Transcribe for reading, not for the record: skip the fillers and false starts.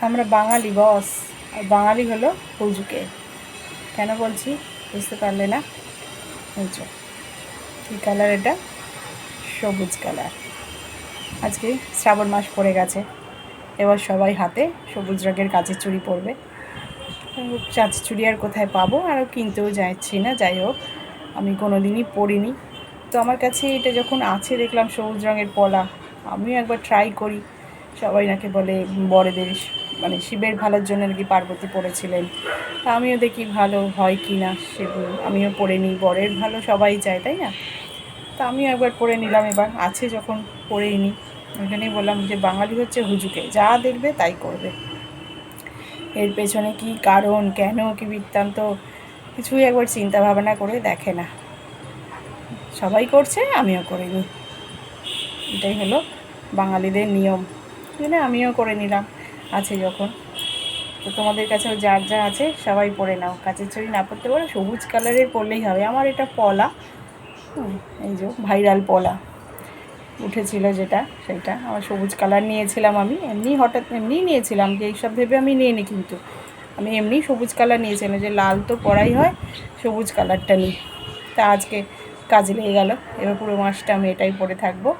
আমরা বাঙালি বস, আর বাঙালি হলো হুজুকে। কেন বলছি বুঝতে পারলে না? বুঝছো কী কালার এটা? সবুজ কালার। আজকে শ্রাবণ মাস পড়ে গেছে, এবার সবাই হাতে সবুজ রঙের কাচের চুড়ি পরবে। কাচের চুড়ি আর কোথায় পাবো, আরও কিনতেও যাচ্ছি না। যাই হোক, আমি কোনো দিনই পরিনি, তো আমার কাছে এটা যখন আছে দেখলাম সবুজ রঙের পলা, আমিও একবার ট্রাই করি। সবাই নাকি বলে বড়দের মানে শিবের ভালোর জন্য নাকি পার্বতী পড়েছিলেন, তা আমিও দেখি ভালো হয় কি না, সেগুলো আমিও পরে নিই। বরের ভালো সবাই চায়, তাই না? তা আমিও একবার পরে নিলাম, এবার আছে যখন পরেই নিই। ওই জন্যই বললাম যে বাঙালি হচ্ছে হুজুকে, যা দেখবে তাই করবে। এর পেছনে কি কারণ, কেন, কি বৃত্তান্ত কিছুই একবার চিন্তা ভাবনা করে দেখে না। সবাই করছে, আমিও করে নিই, এটাই হলো বাঙালিদের নিয়ম। মানে আমিও করে নিলাম, আছে যখন। তো তোমাদের কাছেও যার যা আছে সবাই পরে নাও। কাচের চুড়ি না পরতে পারো, সবুজ কালারের পরলেই হবে। আমার এটা পলা, এই যে ভাইরাল পলা উঠেছিল যেটা, সেটা আমার সবুজ কালার নিয়েছিলাম। আমি এমনি হঠাৎ এমনিই নিয়েছিলাম, যে এইসব ভেবে আমি নিইনি, কিন্তু আমি এমনি সবুজ কালার নিয়েছিলাম, যে লাল তো পরাই হয়, সবুজ কালারটা নিই। তা আজকে কাজে লেগে গেল, এবার পুরো মাসটা আমি এটাই পরে থাকবো।